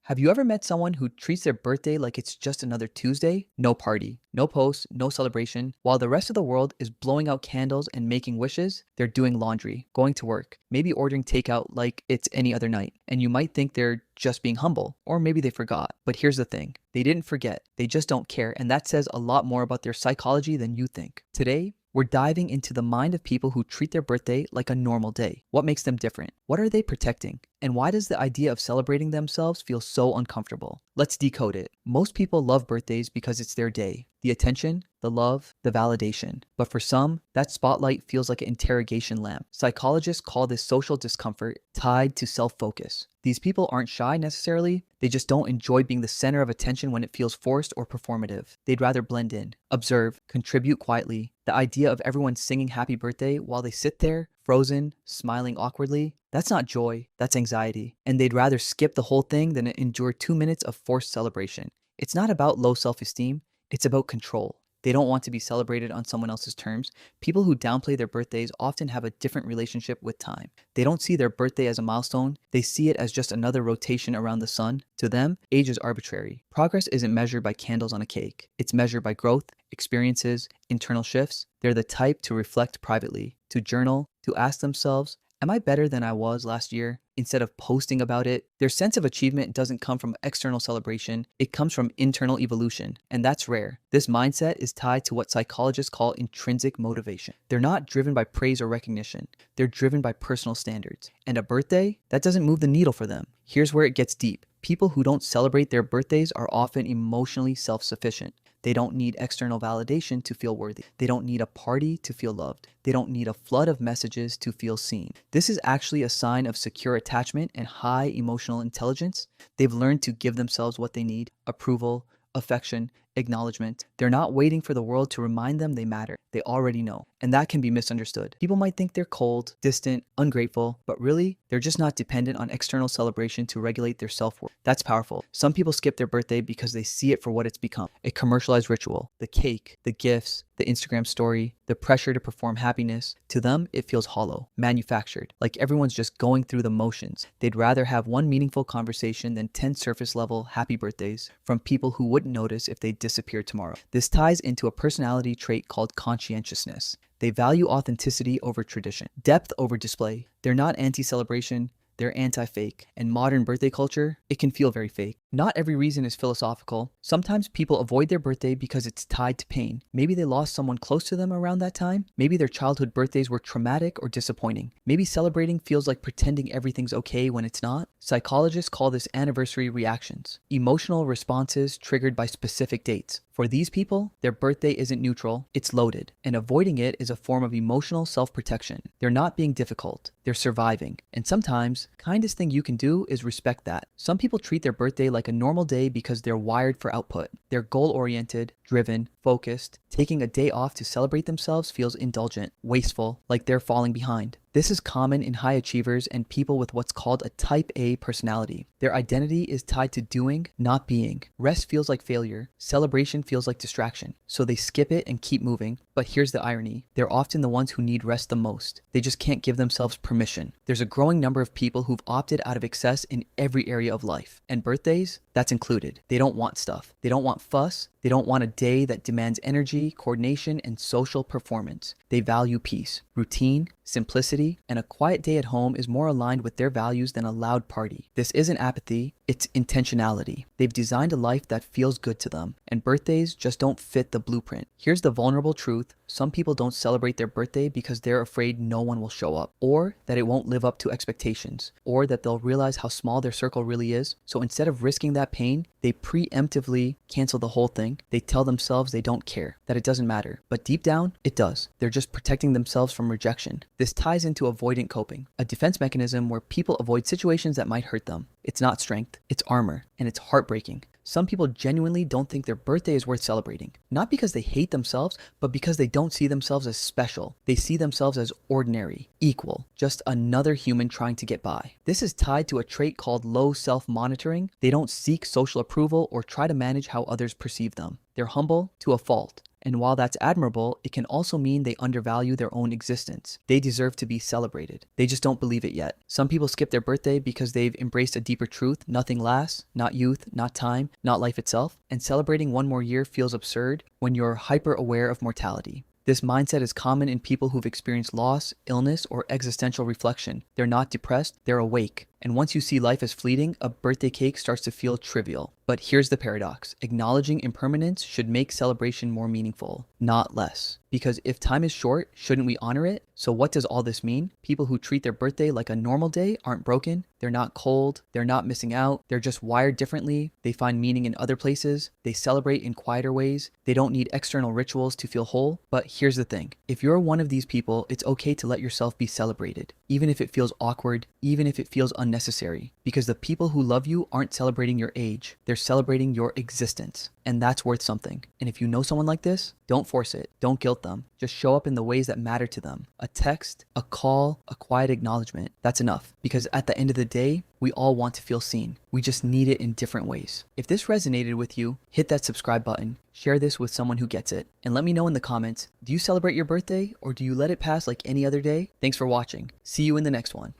Have you ever met someone who treats their birthday like it's just another Tuesday? No party, no post, no celebration. While the rest of the world is blowing out candles and making wishes, they're doing laundry, going to work, maybe ordering takeout like it's any other night. And you might think they're just being humble, or maybe they forgot. But here's the thing, they didn't forget, they just don't care. And that says a lot more about their psychology than you think. Today, we're diving into the mind of people who treat their birthday like a normal day. What makes them different? What are they protecting? And why does the idea of celebrating themselves feel so uncomfortable? Let's decode it. Most people love birthdays because it's their day. The attention, the love, the validation. But for some, that spotlight feels like an interrogation lamp. Psychologists call this social discomfort tied to self-focus. These people aren't shy necessarily, they just don't enjoy being the center of attention when it feels forced or performative. They'd rather blend in, observe, contribute quietly. The idea of everyone singing happy birthday while they sit there, frozen, smiling awkwardly, that's not joy, that's anxiety. And they'd rather skip the whole thing than endure 2 minutes of forced celebration. It's not about low self-esteem, it's about control. They don't want to be celebrated on someone else's terms. People who downplay their birthdays often have a different relationship with time. They don't see their birthday as a milestone. They see it as just another rotation around the sun. To them, age is arbitrary. Progress isn't measured by candles on a cake. It's measured by growth, experiences, internal shifts. They're the type to reflect privately, to journal, to ask themselves, am I better than I was last year? Instead of posting about it, their sense of achievement doesn't come from external celebration, it comes from internal evolution, and that's rare. This mindset is tied to what psychologists call intrinsic motivation. They're not driven by praise or recognition, they're driven by personal standards. And a birthday, that doesn't move the needle for them. Here's where it gets deep. People who don't celebrate their birthdays are often emotionally self-sufficient. They don't need external validation to feel worthy. They don't need a party to feel loved. They don't need a flood of messages to feel seen. This is actually a sign of secure attachment and high emotional intelligence. They've learned to give themselves what they need: approval, affection, acknowledgement. They're not waiting for the world to remind them they matter. They already know. And that can be misunderstood. People might think they're cold, distant, ungrateful, but really, they're just not dependent on external celebration to regulate their self-worth. That's powerful. Some people skip their birthday because they see it for what it's become: a commercialized ritual. The cake, the gifts, the Instagram story, the pressure to perform happiness. To them, it feels hollow, manufactured, like everyone's just going through the motions. They'd rather have one meaningful conversation than 10 surface-level happy birthdays from people who wouldn't notice if they disappeared tomorrow. This ties into a personality trait called conscientiousness. They value authenticity over tradition, depth over display. They're not anti-celebration, they're anti-fake. And modern birthday culture, it can feel very fake. Not every reason is philosophical. Sometimes people avoid their birthday because it's tied to pain. Maybe they lost someone close to them around that time. Maybe their childhood birthdays were traumatic or disappointing. Maybe celebrating feels like pretending everything's okay when it's not. Psychologists call this anniversary reactions, emotional responses triggered by specific dates. For these people, their birthday isn't neutral, it's loaded, and avoiding it is a form of emotional self-protection. They're not being difficult, they're surviving. And sometimes, kindest thing you can do is respect that. Some people treat their birthday like a normal day because they're wired for output. They're goal-oriented, driven, focused. Taking a day off to celebrate themselves feels indulgent, wasteful, like they're falling behind. This is common in high achievers and people with what's called a type A personality. Their identity is tied to doing, not being. Rest feels like failure. Celebration feels like distraction. So they skip it and keep moving. But here's the irony. They're often the ones who need rest the most. They just can't give themselves permission. There's a growing number of people who've opted out of excess in every area of life. And birthdays, that's included. They don't want stuff. They don't want fuss. They don't want a day that demands energy, coordination, and social performance. They value peace, routine, simplicity, and a quiet day at home is more aligned with their values than a loud party. This isn't apathy, it's intentionality. They've designed a life that feels good to them, and birthdays just don't fit the blueprint. Here's the vulnerable truth. Some people don't celebrate their birthday because they're afraid no one will show up, or that it won't live up to expectations, or that they'll realize how small their circle really is. So instead of risking that pain, they preemptively cancel the whole thing. They tell themselves they don't care, that it doesn't matter. But deep down, it does. They're just protecting themselves from rejection. This ties into avoidant coping, a defense mechanism where people avoid situations that might hurt them. It's not strength, it's armor, and it's heartbreaking. Some people genuinely don't think their birthday is worth celebrating. Not because they hate themselves, but because they don't see themselves as special. They see themselves as ordinary, equal, just another human trying to get by. This is tied to a trait called low self-monitoring. They don't seek social approval or try to manage how others perceive them. They're humble to a fault. And while that's admirable, it can also mean they undervalue their own existence. They deserve to be celebrated. They just don't believe it yet. Some people skip their birthday because they've embraced a deeper truth: nothing lasts, not youth, not time, not life itself. And celebrating one more year feels absurd when you're hyper aware of mortality. This mindset is common in people who've experienced loss, illness, or existential reflection. They're not depressed, they're awake. And once you see life as fleeting, a birthday cake starts to feel trivial. But here's the paradox. Acknowledging impermanence should make celebration more meaningful, not less. Because if time is short, shouldn't we honor it? So what does all this mean? People who treat their birthday like a normal day aren't broken. They're not cold. They're not missing out. They're just wired differently. They find meaning in other places. They celebrate in quieter ways. They don't need external rituals to feel whole. But here's the thing. If you're one of these people, it's okay to let yourself be celebrated, even if it feels awkward, even if it feels unnecessary. Because the people who love you aren't celebrating your age. They're celebrating your existence. And that's worth something. And if you know someone like this, don't force it. Don't guilt them. Just show up in the ways that matter to them. A text, a call, a quiet acknowledgement. That's enough. Because at the end of the day, we all want to feel seen. We just need it in different ways. If this resonated with you, hit that subscribe button. Share this with someone who gets it. And let me know in the comments, do you celebrate your birthday or do you let it pass like any other day? Thanks for watching. See you in the next one.